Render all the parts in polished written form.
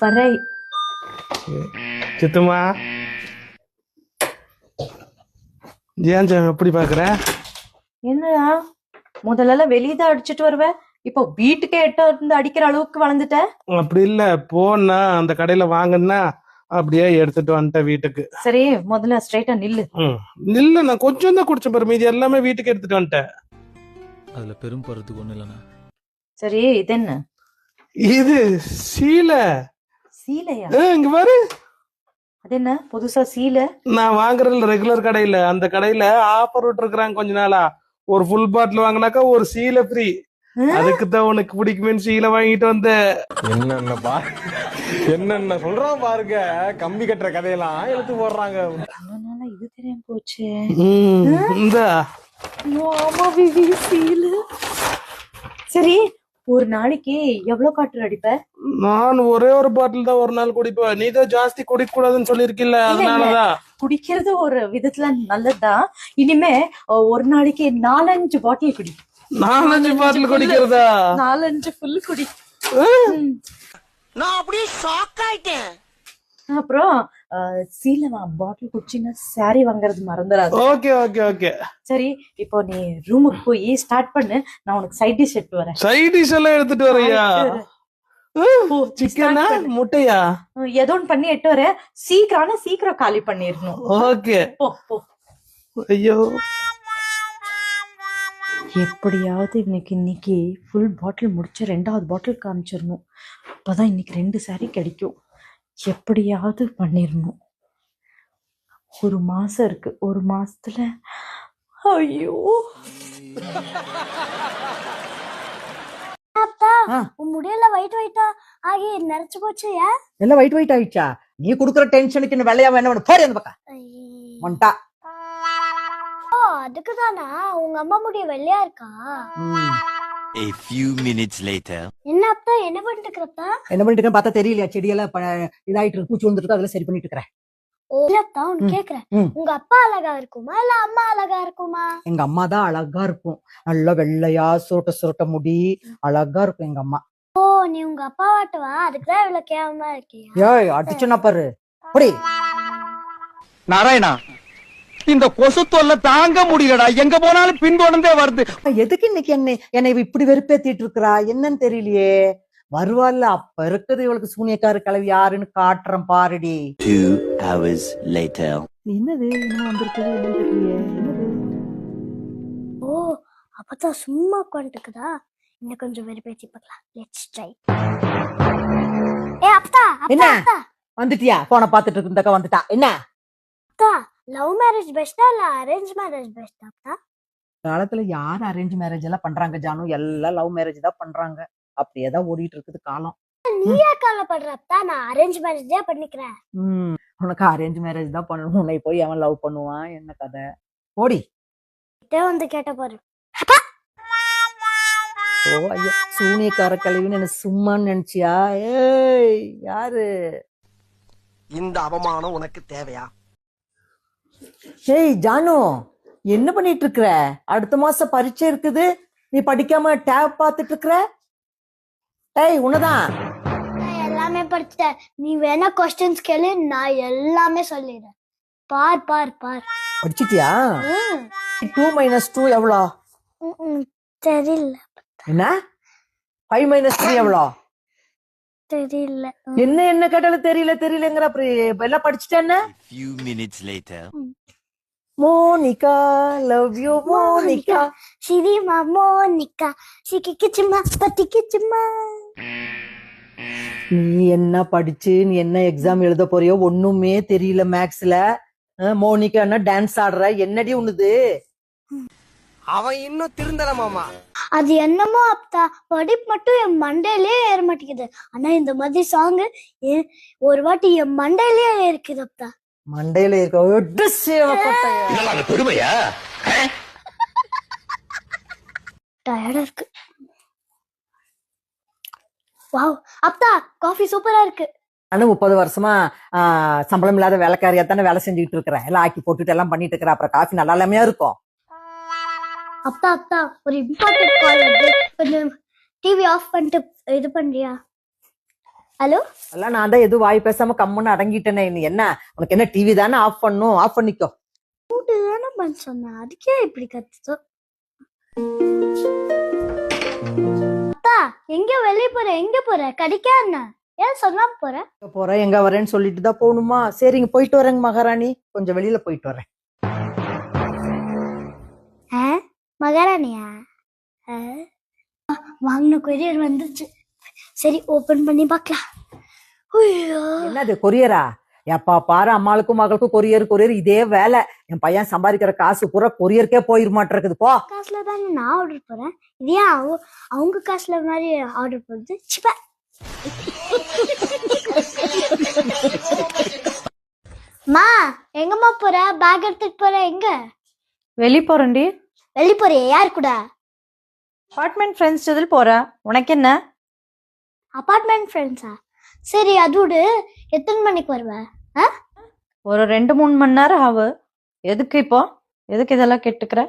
பறை. சித்துமா ஏன் எப்படி பாக்குற? என்னடா முதல்ல வெளியதான் அடிச்சிட்டு வருவேன், இப்போ வீட்டுக்கே எட்ட இருந்து அடிக்கிற அளவுக்கு வளர்ந்துட்ட. அப்படி இல்ல, போனா அந்த கடையில வாங்கினா அப்படியே எடுத்துட்டு வந்துட்டேன் வீட்டுக்கு. சரி முதல்ல ஸ்ட்ரைட்டா நில்லு. இல்ல, நான் கொஞ்சம் தான் குடிச்ச பாரு, மீதி எல்லாமே வீட்டுக்கு எடுத்துட்டு வந்துட்டேன். அதுல பெரும் பருத்துக்கு ஒண்ணு இல்லைண்ணா. சரி இது என்ன? இது சீலை. சீலையா? இங்க பாரு. அது என்ன புதுசா சீலை? நான் வாங்குறதுல ரெகுலர் கடையில, அந்த கடையில ஆஃபர் விட்டுருக்காங்க கொஞ்ச நாளா. ஒரு ஃபுல் பாட்டில் வாங்கினாக்கா ஒரு சீலை ஃப்ரீ. அதுக்குதான் உனக்கு பிடிக்குமேன்னு சீலை வாங்கிட்டு வந்த. என்னென்னப்பா என்னென்ன சொல்றான் பாருங்க, கம்பி கட்டுற கதையெல்லாம் எடுத்து போடுறாங்க. இது தெரியாம போச்சு. இந்தா. ஆமா விவி, சீலை. சரி ஒரு நாளைக்கு எவ்வளவு காட்டு அடிப்ப? நான் ஒரே ஒரு பாட்டில் தான் ஒரு நாள் குடிப்பேன். நீ தான் ஜாஸ்தி குடிக்க கூடாதுன்னு சொல்லிருக்கில்ல, அதனாலதான். குடிக்கிறது ஒரு விதத்துல நல்லதுதான். இனிமே ஒரு நாளைக்கு 4-5 பாட்டில் குடி. 4-5 பாட்டில் குடிக்கிறதா? 4-5 ஃபுல் குடி. நான் அப்படியே ஷாக் ஆயிட்டேன். அப்புறம் சீலை பாட்டில் குடிச்சின்னா சாரி வாங்குறது மறந்துடாது. Okay okay okay. சரி இப்போ நீ ரூமுக்கு போய் ஸ்டார்ட் பண்ணு, நான் உனக்கு சைட் டிஷ் எடுத்து வரேன். சைட் டிஷ் எல்லாம் எடுத்துட்டு வரையா? சிக்கனா முட்டையா? ஏதோ ஒன்று பண்ணி எட்டு வரேன். சீக்கிரம் காலி பண்ணிடணும். ஓகே. போ போ. ஐயோ, எப்படியாவது இன்னைக்கு ஃபுல் பாட்டில் முடிச்சு 2வது பாட்டில் காமிச்சிடணும். அப்பதான் இன்னைக்கு 2 சாரி கிடைக்கும். எப்படியாவது பண்ணிடணும். ஒரு மாசம் இருக்கு, ஒரு மாசத்துல. ஐயோ முடியல, ஒயிட் ஒயிட்டா ஆகி நரைச்சு போச்சு. எல்லாம் ஒயிட் ஒயிட் ஆயிடுச்சா? நீ குடுக்குற டென்ஷனுக்கு இன்னும் வெள்ளையா வேணும். போடி அந்த பக்கம் மண்டா. ஓ அதுக்குதானா உங்க அம்மா முடி வெள்ளையா இருக்கா? A few minutes later. என்ன அப்பா என்ன பண்ணிட்டு இருக்கறப்பா? என்ன பண்ணிட்டு இருக்கேன்னு பார்த்தா தெரியலையா? செடியெல்லாம் இதாயிட்டு இருக்கு, பூச்சி வந்துருக்கு, அதெல்லாம் சரி பண்ணிட்டு இருக்கேன். இல்லப்பா உனக்கு கேக்குறேன், உங்க அப்பா அழகா இருக்குமா இல்ல அம்மா அழகா இருக்குமா? எங்க அம்மா தான் அழகா இருக்கும். நல்லா வெள்ளையா சுருட்ட முடி அழகா இருக்கும் எங்க அம்மா. ஓ நீ உங்க அப்பா வாட்டுவா, அதுக்குதான் இவ்வளவு கேவலமா இருக்கியா? ஏய் அடிச்சுனா பாரு. புடி நாராயணா, இந்த கொசு தொல்லை தாங்க முடியலடா, எங்க போனாலும் பின்தொடர்ந்தே வருது. எதுக்கு இன்னைக்கு என்னை இப்படி வெறுப்பேத்திட்டு இருக்கா என்னன்னு தெரியலையே. வருவாள்ல, அப்ப இருக்குது இவளுக்கு சூனியக்கார கிளவி யாருன்னு காட்டுறேன் பாருடி. 2 hours later. என்னது என்ன வந்திருக்குது என்னன்னு தெரியலையே. என்னது? ஓ அப்பதான் சும்மா உட்காந்துட்டு இருக்குதா? இன்னும் கொஞ்சம் வெறுப்பேத்தி பார்க்கலாம். Let's try. அப்பா என்ன அப்பா வந்துட்டியா? போன பாத்துட்டு இருந்தக்கா வந்துட்டா. என்ன அப்பா, லவ் மேரேஜ் பெஸ்டா இல்ல அரேஞ்ச் மேரேஜ் பெஸ்டா? அப்பா காலத்துல யார் அரேஞ்ச் மேரேஜ் எல்லாம் பண்றாங்க ஜானு? எல்லாம் லவ் மேரேஜ் தான் பண்றாங்க. அப்படியேதான் ஓடிட்டு இருக்குது காலம். நீயா கவலைப்படுறப்பா, நான் அரேஞ்ச் மேரேஜே பண்ணிக்கிறேன். உனக்கு அரேஞ்ச் மேரேஜ் தான் பண்ணணும். உன்னை போய் அவன் லவ் பண்ணுவான், என்ன கதை? ஓடி வந்து கேட்ட பாரு. ஓ ஐயோ, சூனியக்கார கழிவுன்னு என்ன சும்மா நினைச்சியா? ஏய் யாரு? இந்த அவமானம் உனக்கு தேவையா? ஏய் ஜானு, என்ன பண்ணிட்டு இருக்கற? அடுத்த மாசம் பரீட்சை இருக்குது, நீ படிக்காம டேப் பாத்துட்டு இருக்கற. ஏய் உன்னதான். நான் எல்லாமே படிச்சிட்டேன், நீ வேணா கொஸ்டின்ஸ் கேளு, நான் எல்லாமே சொல்லிடுறேன். பார் பார் பார். படிச்சிட்டியா? 2 - 2 எவ்வளோ? தெரியல. என்ன 5 - 3 எவ்வளோ? தெரியல. என்ன கேட்டாலும் தெரியலங்கிற. அப்புறம் எல்லாம் படிச்சுட்டேன்னு. A few minutes later. Monica love you Monica. சிரிமா மோனிகா சிக்கிச்சுமா பத்திக்கிச்சுமா. நீ என்ன படிச்சு நீ என்ன எக்ஸாம் எழுத போறியோ ஒண்ணுமே தெரியல மேக்ஸ்ல. மோனிகா டான்ஸ் ஆடுற, என்னடி உண்ணுது? அவன் இன்னும் திருந்தல மாமா. அது என்னமோ அப்பா, படிப்பு மட்டும் என் மண்டையிலே ஏற மாட்டேங்குது. ஆனா இந்த மாதிரி சாங் ஒரு வாட்டி என் மண்டையிலே இருக்குது அப்பா. மண்டையில இருக்க பெருமையா? டயர்டா இருக்கு. வாவ் அப்பா, காஃபி சூப்பரா இருக்கு. ஆனா 30 வருஷமா சம்பளம் இல்லாத வேலைக்காரியா தானே வேலை செஞ்சுட்டு இருக்கிறேன். எல்லாம் ஆக்கி போட்டுட்டு எல்லாம் பண்ணிட்டு இருக்கிறேன். அப்புறம் காஃபி நல்லா இல்லாமையா இருக்கும். அப்பா அப்பா, ஒரு இம்பார்ட்டன்ட் கால் வருது, கொஞ்சம் டிவி ஆஃப் பண்ணிட்டு இது பண்றியா? ஹலோ எல்லாம் நான் தான் எதுவும் வாய் பேசாம கம்முன்னு அடங்கிட்டேனே. நீ என்ன, உனக்கு என்ன டிவி தானே ஆஃப் பண்ணும், ஆஃப் பண்ணிக்கோ. மூட்டு தானே பண்ண சொன்னேன், அதுக்கே இப்படி கத்துச்சோ. அத்தா எங்க வெளிய போற, எங்க போற? கடிக்கா என்ன? ஏன் சொன்னா போற? எங்க போறேன் எங்க வரேன்னு சொல்லிட்டு தான் போகணுமா? சரிங்க, போயிட்டு வரேங்க மகாராணி, கொஞ்சம் வெளியில போயிட்டு வரேன். மகாராணியா? வாங்கின கொரியர் வந்துச்சு, சரி ஓபன் பண்ணி பார்க்கலாம். என்னது கொரியரா? எப்பா பாரு அம்மாளுக்கும் மகளுக்கும் கொரியர் கொரியர் இதே வேலை. என் பையன் சம்பாதிக்கிற காசு பூரா கொரியருக்கே போயிருமாட்டிருக்குது. போ. காசுல தானே நான் ஆர்டர் போறேன், இதே அவங்க காசுல மாதிரி ஆர்டர் போடுறது சிப்பா. மா எங்கம்மா போற? பேக் எடுத்துட்டு போற? எங்க வெளி போறேன்டி. வெளிய போறியா? யார் கூட? அபார்ட்மெண்ட் ஃப்ரெண்ட்ஸ் இதில் போறேன். உனக்கு என்ன? அபார்ட்மெண்ட் ஃப்ரெண்ட்ஸா? சரி அதோடு எத்தனை மணிக்கு வருவ? ஒரு 2-3 மணி நேரம் ஆகு. எதுக்கு இப்போ, எதுக்கு இதெல்லாம் கேட்டுக்கிற?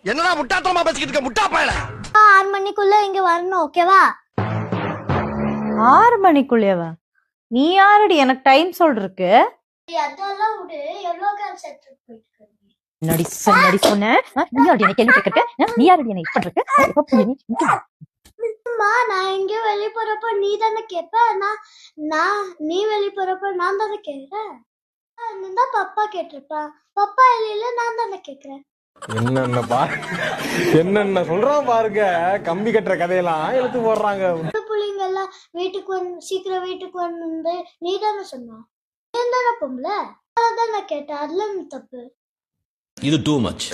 என்னடா முட்டாத்தனமா பேசிக்கிட்டு இருக்க முட்டா பயல? 6 மணிக்குள்ள இங்க வரணும், ஓகேவா? 6 மணிக்குள்ளேவா? நீ யாரடி எனக்கு டைம் சொல்றதுக்கு? அதெல்லாம் விடு, எவ்வளவு கால் செட் போயிட்டு நடி சொன்ன நீ யாரடி எனக்கு கேள்வி கேட்கறக்க? நீ யாரடி என்ன இப்ப இருக்க? அம்மா நான் எங்க வெளிய போறப்ப நீ தானே கேப்ப, நீ வெளிய போறப்ப நான் தானே கேக்குறேன். நீ தான் பப்பா கேட்டிருப்பா, பப்பா இல்ல நான் தானே கேக்குறேன். என்னென்ன சொல்றான் பாருங்க, கம்பி கட்டுற கதையெல்லாம் எடுத்து போடுறாங்க. பிள்ளைங்க எல்லாம் வீட்டுக்கு சீக்கிரம் வீட்டுக்கு வந்து நீ தானே சொன்ன, நீ தானே பொம்பளை, அதான் நான் கேட்டேன். அதுல என்ன தப்பு? இது டூ மச்,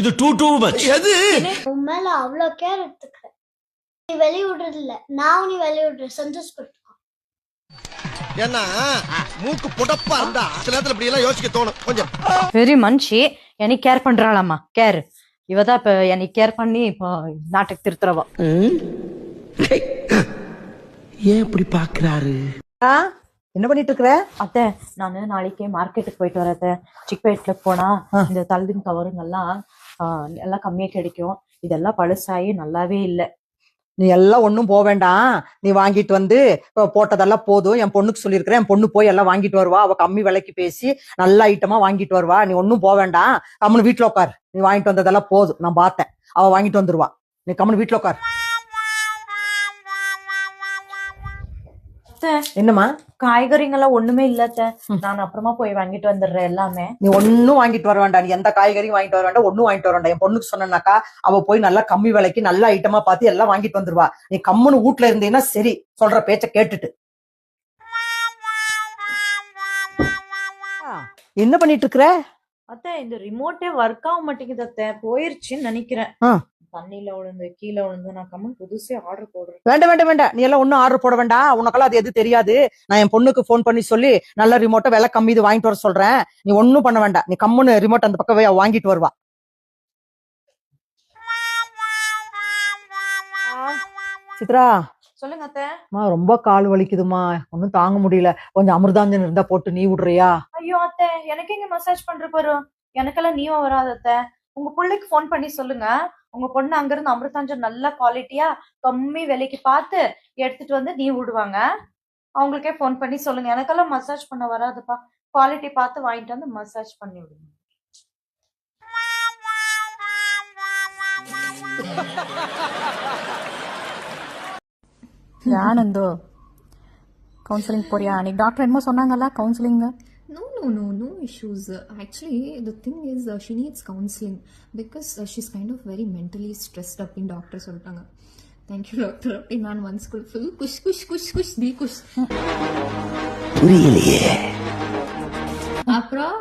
இது டூ மச். எது உன் மேல அவ்வளவு கேர் எடுத்துக்கிறேன். நீ வெளிய விடுறது இல்ல, நான் நீ வெளிய விடுறேன், சந்தோஷப்பட்டுக்கோ. ஏன்னா மூக்கு புடப்பா இருந்தா சில நேரத்துல இப்படி எல்லாம் யோசிக்க தோணும் கொஞ்சம். பெரிய மனுஷி என்னை கேர் பண்றாளாமா, கேர். இவதான் இப்ப என்னை கேர் பண்ணி இப்போ நாட்டுக்கு திருத்துறவா. ஏன் இப்படி பாக்குறாரு? என்ன பண்ணிட்டு இருக்கிற? அத்தை நானு நாளைக்கே மார்க்கெட்டுக்கு போயிட்டு வரத. சிக்பேட்ல போனா இந்த தள்ளும் கவருங்கெல்லாம் எல்லாம் கம்மியா கிடைக்கும். இதெல்லாம் பழசாயி நல்லாவே இல்லை. நீ எல்லாம் ஒண்ணும் போக வேண்டாம், நீ வாங்கிட்டு வந்து போட்டதெல்லாம் போதும். என் பொண்ணுக்கு சொல்லியிருக்கிறேன், என் பொண்ணு போய் எல்லாம் வாங்கிட்டு வருவா. அவ கம்மி விலைக்கு பேசி நல்ல ஐட்டமா வாங்கிட்டு வருவா. நீ ஒன்னும் போக வேண்டாம், கம்முன்னு வீட்டுல உட்கார். நீ வாங்கிட்டு வந்ததெல்லாம் போதும், நான் பார்த்தேன். அவ வாங்கிட்டு வந்துருவா, நீ கம்முன்னு வீட்டுல உட்கார். என்னம்மா? காய்கறிங்கெல்லாம் ஒண்ணுமே இல்லத்த, நான் அப்புறமா போய் வாங்கிட்டு வந்துடுறேன் எல்லாமே. நீ ஒன்னும் வாங்கிட்டு வர வேண்டாம், நீ எந்த காய்கறியும் வாங்கிட்டு வர வேண்டாம், ஒன்னும் வாங்கிட்டு வர வேண்டாம். என் பொண்ணுக்கு சொன்னாக்கா அவ போய் நல்லா கம்மி விலைக்கு நல்ல ஐட்டமா பார்த்து எல்லாம் வாங்கிட்டு வந்துருவா. நீ கம்முன்னு வீட்டுல இருந்தீங்கன்னா சரி, சொல்ற பேச்ச கேட்டுட்டு. என்ன பண்ணிட்டு இருக்கிற? அத்தை இந்த ரிமோட்டே ஒர்க் ஆக மாட்டேங்குது அத்தை, போயிருச்சுன்னு நினைக்கிறேன். தண்ணியில விழுந்து கீழே விழுந்து நான் கம்மன் புதுசே ஆர்டர் போடுறேன். வேண்டாம், நீ எல்லாம் ஒன்னும் ஆர்டர் போட வேண்டாம். உனக்கெல்லாம் அது எது தெரியாது. நான் என் பொண்ணுக்கு போன் பண்ணி சொல்லி நல்ல ரிமோட்டை விலை கம்மி இது வாங்கிட்டு வர சொல்றேன். நீ ஒன்னும் பண்ண வேண்டாம், நீ கம்முன்னு ரிமோட் அந்த பக்கம் வாங்கிட்டு வருவா. சித்ரா சொல்லுங்க அத்தை. ரொம்ப கால் வலிக்குதுமா, ஒன்னும் தாங்க முடியல. கொஞ்சம் அமிர்தாஞ்சன் இருந்தா போட்டு நீ விடுறியா? ஐயோ அத்தை, எனக்கு எங்க மசாஜ் பண்ற போறோம், எனக்கெல்லாம் நீயும் வராத அத்தை. உங்க பிள்ளைக்கு போன் பண்ணி சொல்லுங்க, உங்க பொண்ணு அங்கிருந்து அமிர்தாஞ்சன் நல்ல குவாலிட்டியா கம்மி விலைக்கு பார்த்து எடுத்துட்டு வந்து நீ விடுவாங்க. அவங்களுக்கே போன் பண்ணி சொல்லுங்க, எனக்கெல்லாம் மசாஜ் பண்ண வராதுப்பா. குவாலிட்டி பார்த்து வாங்கிட்டு வந்து மசாஜ் பண்ணி விடுங்க. ஆனந்தோ கவுன்சிலிங் போறியா? அன்னைக்கு டாக்டர் என்னமோ சொன்னாங்கல்ல counselling. No issues. Actually, the thing is, she needs counseling because she's kind of very mentally stressed up in doctor சொல்லிட்டாங்க. Thank you doctor. அப்படி நான் one school full kush dilkush. புரியலையே. அப்புறம்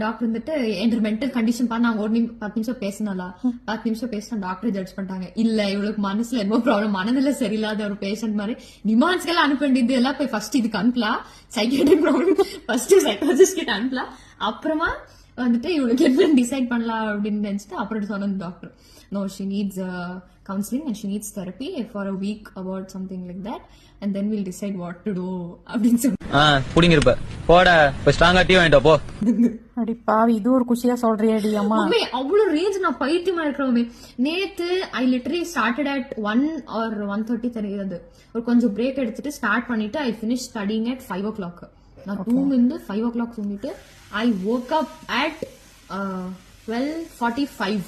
டாக்டர் வந்துட்டு என்ற மென்டல் கண்டிஷன் பண்ண நாங்க 10 நிமிஷம் பேசினாலா, 10 நிமிஷம் பேசினா டாக்டர் ஜட்ஜ் பண்ணிட்டாங்க. இல்ல இவளுக்கு மனசுல என்னமோ ப்ராப்ளம், மனதில சரியில்லாத ஒரு பேஷண்ட் மாதிரி டிமாண்ட்ஸ்க்கெல்லாம் அனுப்ப வேண்டியது எல்லாம் போய் ஃபர்ஸ்ட் இதுக்கு அனுப்பலாம். சைக்கியாட்ரிக் ப்ராப்ளம் ஃபர்ஸ்ட் சைக்காலஜிஸ்ட் கிட்ட அனுப்பலாம், அப்புறமா வந்துட்டு இவளுக்கு என்ன டிசைட் பண்ணலாம் அப்படின்னு நினைச்சிட்டு அப்புறம் சொன்ன doctor. No, she needs counseling and she needs therapy for a week about something like that, and then we'll decide what to do அப்படின்னு சொல்லி புடிங்கிருப்ப போட இப்ப ஸ்ட்ராங்கா டீ வாங்கிட்டு போ. அடி பாவி, இது ஒரு குஷியா சொல்றியடி அம்மா. அவ்வளவு ரேஞ்ச் நான் பைத்தியமா இருக்கிறோமே. நேத்து I literally started at 1 or 1:30 தெரியாது. ஒரு கொஞ்சம் பிரேக் எடுத்துட்டு ஸ்டார்ட் பண்ணிட்டு I finished studying at 5 o'clock. நான் தூங்கிட்டு 5 o'clock தூங்கிட்டு I woke up at 12:45.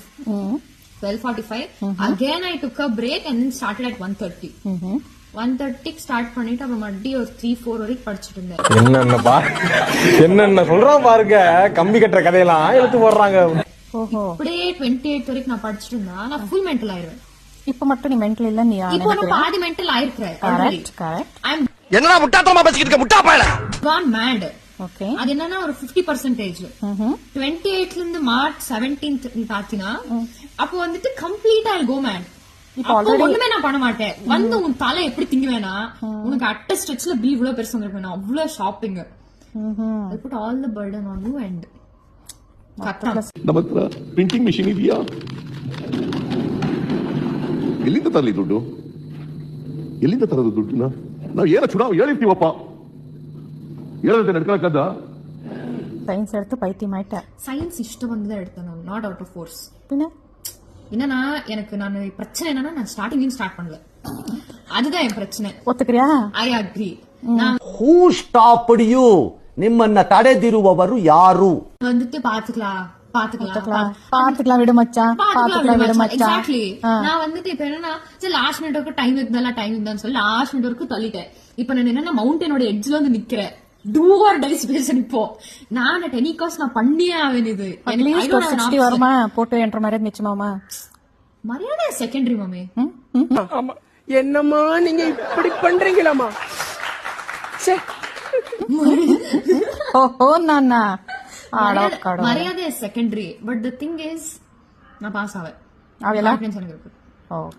12:45. Again I took a break and then started at 1:30. 1:30 start பண்ணிட்டு அப்புறம் மறுபடியும் ஒரு 3-4 வரைக்கும் படிச்சுட்டு இருந்தேன். என்னென்ன சொல்றான் பாருங்க, கம்பி கட்டுற கதையெல்லாம் எடுத்து போடுறாங்க. அப்படியே 28 வரைக்கும் நான் படிச்சுட்டு இருந்தா நான் ஃபுல் மென்டல் ஆயிருவேன். இப்ப மட்டும் நீ மென்டல் இல்ல, நீ இப்போ நான் பாதி மென்டல் ஆயிருக்கிறேன். என்னடா முட்டாத்தனமா பேசிக்கிட்டு இருக்க முட்டா பயல. gone mad. ஓகே, அது என்னன்னா ஒரு 50%. 28ல இருந்து மார்ச் 17th நீ பாத்தீனா அப்போ வந்துட்டு கம்ப்ளீட்டா ஐ கோ மேட். இப்போ ஒண்ணுமே நான் பண்ண மாட்டேன். வந்து உன் தலை எப்படி திங்குவேனா, உனக்கு அட்ட ஸ்ட்ரெச்ல பில் இவ்வளவு பெருசு வந்திருப்பேன். அவ்வளவு shopping. I put all the burden on you and ನಮ್ಮ ಹತ್ರ ಪ್ರಿಂಟಿಂಗ್ ಮಿಷಿನ್ ಇದೆಯಾ? ಎಲ್ಲಿಂದ ತರಲಿ ದುಡ್ಡು? ಎಲ್ಲಿಂದ ತರೋದು ದುಡ್ಡನ್ನ? ನಾವು ಏನ ಚುನಾವ್ ಹೇಳಿರ್ತೀವಪ್ಪ, ಹೇಳದಂತೆ ನಡ್ಕೊಳಕ್ಕದ? சயின்ஸ் எடுத்து பைத்தியமாயிட்ட. சயின்ஸ் இஷ்டம் வந்துதான் எடுத்தேன் நான், நாட் அவுட் ஆஃப் ஃபோர்ஸ். பின்ன என்னன்னா எனக்கு நான் பிரச்சனை என்னன்னா நான் ஸ்டார்டிங் ஸ்டார்ட் பண்ணல, அதுதான் என் பிரச்சனை. ஒத்துக்கிறியா? I agree. Who stopped you? ನಿಮ್ಮನ್ನ ತಡೆದಿರುವವರು ಯಾರು? வந்துட்டு பாத்துக்கலாம் விடு மச்சான், பாத்துக்கலாம் விடு மச்சான். எக்ஸாக்ட்லி. நான் வந்துட்டு இப்ப என்னன்னா லாஸ்ட் மினிட் வரைக்கும் டைம் இருந்தான்னு சொல்லி லாஸ்ட் மினிட் வரைக்கும் தள்ளிட்டேன். இப்ப நான் என்னன்னா மவுண்டனோட எட்ஜ்ல வந்து நிக்கிறேன். Do or die situation. இப்போ நான் டெனிகாஸ் நான் பண்ணியே ஆவேன். இது அட்லீஸ்ட் ஒரு 60 வருமா போட்டு என்ற மாதிரி நிச்சயமாமா? மரியாதை செகண்டரி மாமே. என்னம்மா நீங்க இப்படி பண்றீங்களாமா? ஓஹோ நானா மரியாதை secondary. But the thing is நான் பாஸ் ஆவேன்.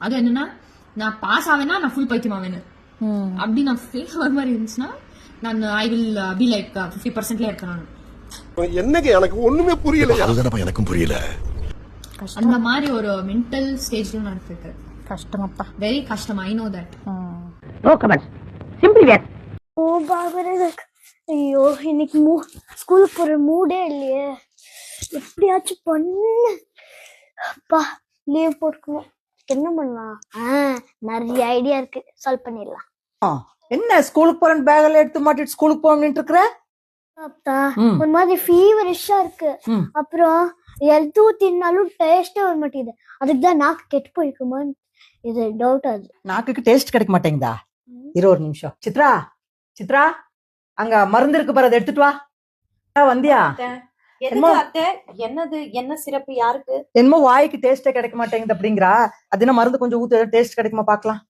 அது என்னன்னா நான் பாஸ் ஆவேன்னா நான் ஃபுல் பைத்தியம் ஆவேன். அப்படி நான் ஃபெயில் ஆகிற மாதிரி இருந்துச்சுன்னா நான் ஐ வில் பி லைக் 50%ல இருக்கேன். நான் என்னங்க எனக்கு ஒண்ணுமே புரியல. அதுதானப்பா எனக்கும் புரியல. அந்த மாதிரி ஒரு மென்டல் ஸ்டேஜ்ல நான் இருக்கேன். கஷ்டமாப்பா, வெரி கஷ்டம். I know that. No comments, simply wait. ஓ பாபரே, ஐயோ இன்னைக்கு ஸ்கூலுக்கு போற மூடே இல்லையே. எப்படியாச்சும் பண்ணு. அப்பா லீவ் போட்டுக்கணும். என்ன பண்ணலாம்? நிறைய ஐடியா இருக்கு, சால்வ் பண்ணிடலாம். என்ன ஸ்கூலுக்கு போறேன் பேக்ல எடுத்து மாட்டிட்டு ஸ்கூலுக்கு போகணும்னு இருக்கிற? அப்பா ஒரு மாதிரி ஃபீவரிஷா இருக்கு. அப்புறம் எதுவும் தின்னாலும் டேஸ்டே வர மாட்டேங்குது. அதுக்கு தான் நாக்கு கெட்டு போயிருக்குமான்னு இது டவுட் ஆகுது. நாக்குக்கு டேஸ்ட் கிடைக்க மாட்டேங்குதா? 20 நிமிஷம். சித்ரா அங்க மருந்து இருக்கு பாரு, அதை எடுத்துட்டு வா. வந்தியா? என்னது? என்ன சிறப்பு? யாருக்கு? என்னமோ வாய்க்கு டேஸ்டே கிடைக்க மாட்டேங்குது அப்படிங்கிறா. அது என்ன மருந்து கொஞ்சம் ஊத்து, டேஸ்ட் கிடைக்குமா பாக்கலாம்.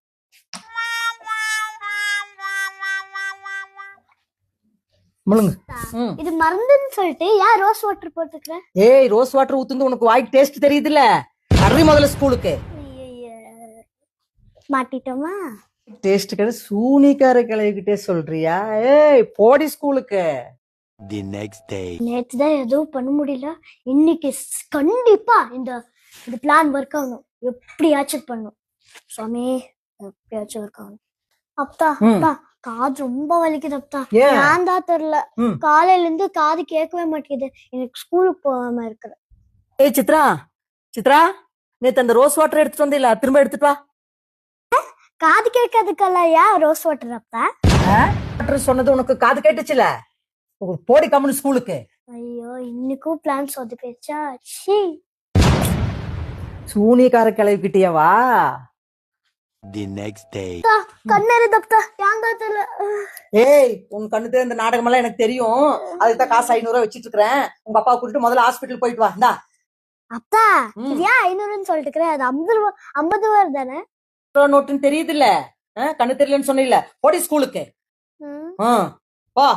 இது மருந்துன்னு சொல்லிட்டு ஏன் ரோஸ் வாட்டர் போட்டுக்கிறேன்? ஏய், ரோஸ் வாட்டர் ஊத்துந்து உனக்கு வாய்க்கு டேஸ்ட் தெரியுது இல்ல? அரை முதல்ல ஸ்கூலுக்கு மாட்டிட்டோமா? டேஸ்ட் கிடையாது சூனிக்கார கிளைகிட்டே சொல்றியா? ஏய் போடி ஸ்கூலுக்கு. The next day. நேத்து தான் எதுவும் பண்ண முடியல. இன்னைக்கு கண்டிப்பா இந்த பிளான் ஒர்க் ஆகணும். எப்படியாச்சும் பண்ணும் சுவாமி, எப்படியாச்சும் ஒர்க் ஆகணும். அப்பா காது ரொம்ப வலிக்குது அப்பா. ஏன் தான் தெரியல, காலையில இருந்து காது கேட்கவே மாட்டேங்குது. எனக்கு ஸ்கூலுக்கு போகாம இருக்கிறேன். ஏய் சித்ரா நேத்து அந்த ரோஸ் வாட்டர் எடுத்துட்டு வந்தில்ல, திரும்ப எடுத்துட்டு வா. காது கேட்கறதுக்கல்ல ஏன் ரோஸ் வாட்டர் அப்பா? வாட்டர் சொன்னது உனக்கு காது கேட்டுச்சுல? போடி கம்முனு ஸ்கூலுக்கு. ஐயோ இன்னைக்கும் பிளான் சொதப்பிடுச்சா? சூனிக்கார கிளவிக்கிட்டியா? வா. The next day. கண்ணேரு தப்தா யாங்க தெரியல. ஏய் உன் கண்ணு தெரிந்த நாடகம் எல்லாம் எனக்கு தெரியும். அதுக்கு தான் காசு 500 வச்சிட்டு இருக்கேன். உங்க அப்பா கூட்டிட்டு முதல்ல ஹாஸ்பிட்டல் போயிட்டு வா. இந்தா அப்பா, இது ஏன் 500ன்னு சொல்லிட்டு இருக்கிறேன்? அது 50 ரூபா தானே நோட்டுன்னு தெரியுது இல்ல? கண்ணு தெரியலன்னு சொன்ன போடி ஸ்கூலுக்கு. வா.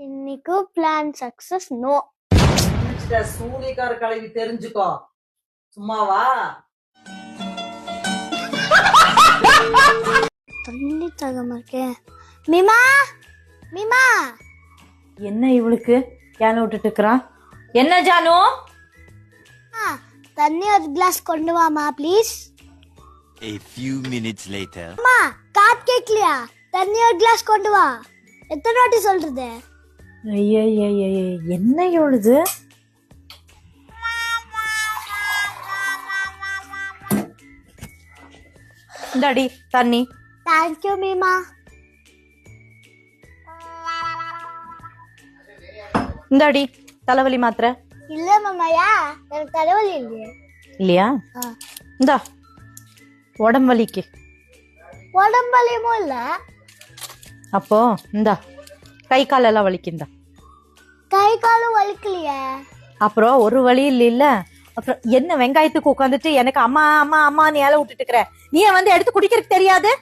இன்னைக்கு பிளான் சக்சஸ். நோ சூனிக்கார கலவி தெரிஞ்சுக்கோ. சும்மாவா? தண்ணி தகமா இருக்கேன். மீமா என்ன இவளுக்கு கேன விட்டுட்டு இருக்கா? என்ன ஜானு? தண்ணி ஒரு கிளாஸ் கொண்டு வாமா please. A few minutes later. அம்மா காத் கேக்கலையா? தண்ணி ஒரு கிளாஸ் கொண்டு வா. எத்தனை வாட்டி சொல்றது? என்ன எழுது? இந்தாடி தண்ணி. தேங்க்யூ மீமா. இந்தாடி தலைவலி மாத்திரை. இல்ல மாமாயா, எனக்கு தலைவலி இல்லையே. இல்லையா? இந்தா உடம்பு வலிக்கு. உடம்பு வலியுமோ இல்ல. அப்போ இந்தா கை காலெல்லாம் வலிக்குந்தா. கை காலும் வலிக்கலையே. அப்புறம் ஒரு வலி இல்ல. அப்புறம் என்ன வெங்காயத்துக்கு உட்காந்துட்டு எனக்கு அம்மா அம்மா அம்மா நீ ஏல விட்டுட்டு இருக்கிற? நீ வந்து எடுத்து குடிக்கிறதுக்கு தெரியாது?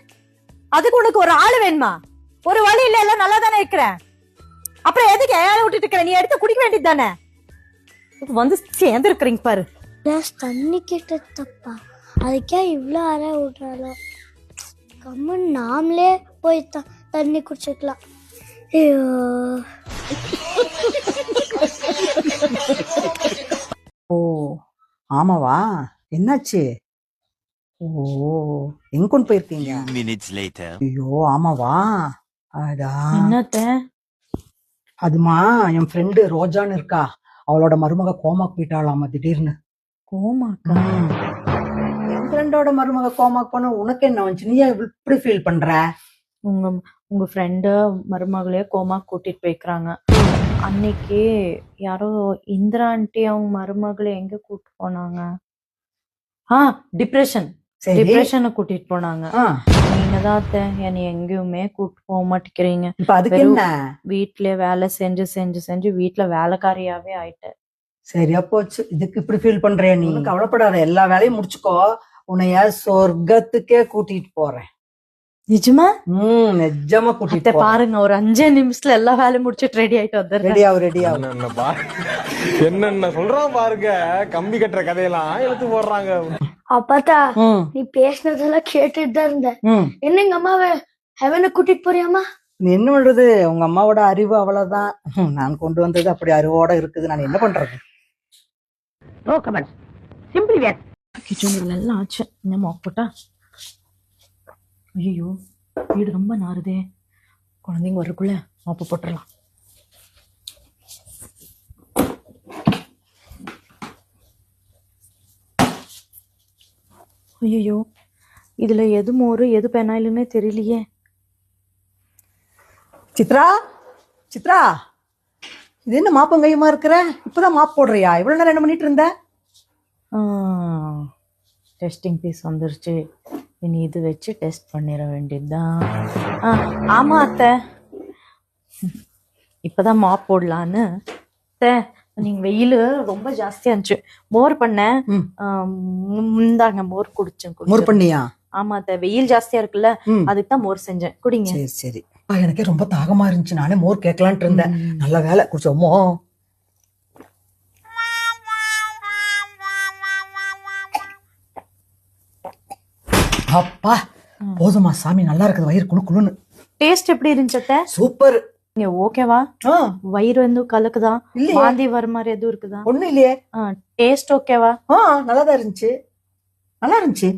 அதுக்கு உனக்கு ஒரு ஆளு வேணுமா? ஒரு வலி இல்ல, எல்லாம் நல்லா தானே இருக்கிற. அப்புறம் எதுக்கு ஏல விட்டுட்டு இருக்கிற? நீ எடுத்து குடிக்க வேண்டியது தானே. வந்து சேர்ந்து இருக்கிறீங்க பாரு. தண்ணி கேட்ட தப்பா? அதுக்கே இவ்வளோ அற விடுறாளோ. கம்மன் நாமளே போய் தண்ணி குடிச்சுக்கலாம். ஐயோ. ஓ ஆமாவா, என்னாச்சு? ஓ எங்க கொண்டு போயிருக்கீங்க? Few minutes later. ஐயோ ஆமாவா, அடா என்னத்த? அதுமா என் ஃப்ரெண்டு ரோஜான்னு இருக்கா, அவளோட மருமக கோமாக்கு போயிட்டாளாமா திடீர்னு. கோமாக்கா? என் ஃப்ரெண்டோட மருமக கோமாக்கு போன உனக்கு என்ன வந்துச்சு? நீ இப்படி ஃபீல் பண்ற? உங்க ஃப்ரெண்டு மருமகளே கோமா கூட்டிட்டு போய்க்கிறாங்க. அன்னைக்கு யாரோ இந்திரா ஆண்டி அவங்க மருமகளை எங்க கூட்டிட்டு போனாங்க? டிப்ரெஷனை கூட்டிட்டு போனாங்க. நீங்கதான் என்னை எங்கேயுமே கூட்டிட்டு போக மாட்டேங்கிறீங்க. வீட்லயே வேலை செஞ்சு செஞ்சு செஞ்சு வீட்டுல வேலைக்காரியாவே ஆயிட்டேன். சரியா போச்சு. இதுக்கு இப்படி ஃபீல் பண்றியா நீ? கவலைப்படாத, எல்லா வேலையும் முடிச்சுக்கோ. உன்னைய சொர்க்கத்துக்கே கூட்டிட்டு போறேன். நிஜமா? நிஜமா கூட்டிட்டு பாருங்க, ஒரு 5 நிமிஷத்துல எல்லா வேலையும் முடிச்சுட்டு ரெடி ஆயிட்டு வந்துடுறேன். ரெடியா என்னென்ன சொல்றான் பாருங்க, கம்பி கட்டுற கதையெல்லாம் எடுத்து போடுறாங்க. அப்பாத்தா, நீ பேசினதெல்லாம் கேட்டுட்டு தான் இருந்த. என்ன எங்க அம்மாவை ஹெவனை கூட்டிட்டு போறியாமா? நீ என்ன பண்றது, உங்க அம்மாவோட அறிவு அவ்வளவுதான். நான் கொண்டு வந்தது அப்படி அறிவோட இருக்குது, நான் என்ன பண்றது? கிச்சன் எல்லாம் ஆச்சு. என்ன மாப் போட்டா? ஐயோ வீடு ரொம்ப நாறுதே. குழந்தைங்க வரக்குள்ள மாப்பு போட்டுடலாம். ஐயோ இதுல எது மோரு எது பெனாயிலுன்னே தெரியலையே. சித்ரா, சித்ரா, இது என்ன மாப்பங்கையுமா இருக்கிற? இப்பதான் மாப்பு போடுறியா? இவ்வளவு நேரம் என்ன பண்ணிட்டு இருந்த? டெஸ்டிங் பீஸ் வந்துருச்சு. இனி இது வச்சு டெஸ்ட் பண்ணிட வேண்டியதுதான். ஆமா அத்தை, இப்பதான் மாப் போடலான்னு. அத்தை நீங்க வெயில் ரொம்ப ஜாஸ்தியா இருந்துச்சு, மோர் பண்ணேன். இந்தாங்க மோர் குடிச்சேன். மோர் பண்ணியா? ஆமா அத்தை, வெயில் ஜாஸ்தியா இருக்குல்ல, அதுக்கு தான் மோர் செஞ்சேன். குடிங்க. சரி சரி. எனக்கே ரொம்ப தாகமா இருந்துச்சு, நானே மோர் கேட்கலான்ட்டு இருந்தேன். நல்ல வேலை குடிச்சோமோ. அப்பா போதுமா சாமி, நல்லா இருக்குது. வயிறு குழு குழுன்னு. டேஸ்ட் எப்படி இருந்துச்சு? சூப்பர். ஓகேவா? வயிறு வந்து கலக்குதா? வாந்தி வர மாதிரி எதுவும் இருக்குதா? ஒண்ணும் இல்லையே. டேஸ்ட் ஓகேவா? நல்லாதான் இருந்துச்சு, நல்லா இருந்துச்சு.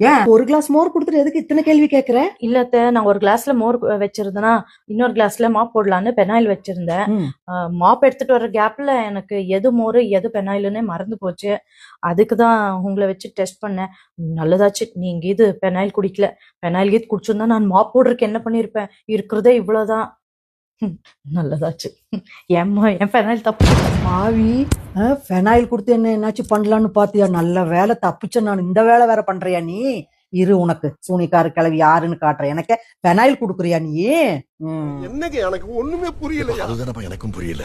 ஏன் ஒரு கிளாஸ் மோர் கொடுத்துட்டு எதுக்கு இத்தனை கேள்வி கேக்குற? இல்லத்த, நான் ஒரு கிளாஸ்ல மோர் வச்சிருந்தேன்னா இன்னொரு கிளாஸ்ல மாப் போடலான்னு பெனாயில் வச்சிருந்தேன். மாப் எடுத்துட்டு வர்ற கேப்ல எனக்கு எது மோரு எது பெனாயிலுன்னே மறந்து போச்சு. அதுக்குதான் உங்களை வச்சு டெஸ்ட் பண்ணேன். நல்லதாச்சு நீங்க இது பெனாயில் குடிக்கல. பெனாயில் கீது குடிச்சிருந்தா நான் மாப் போடுறதுக்கு என்ன பண்ணிருப்பேன்? இருக்கிறதே இவ்வளவுதான். நல்லதாச்சு. ஏம்மா என் பெனாயில் தப்பு மாவி. பெனாயில் கொடுத்து என்னாச்சும் பண்ணலான்னு பாத்தியா? நல்ல வேலை தப்பிச்ச. நான் இந்த வேலை வேற பண்றியா நீ? இரு, உனக்கு சூனிக்காரு கிளவி யாருன்னு காட்டுறேன். எனக்கு பெனாயில் குடுக்குறியா நீ? என்னங்க எனக்கு ஒண்ணுமே புரியல. அதுதானப்பா எனக்கும் புரியல.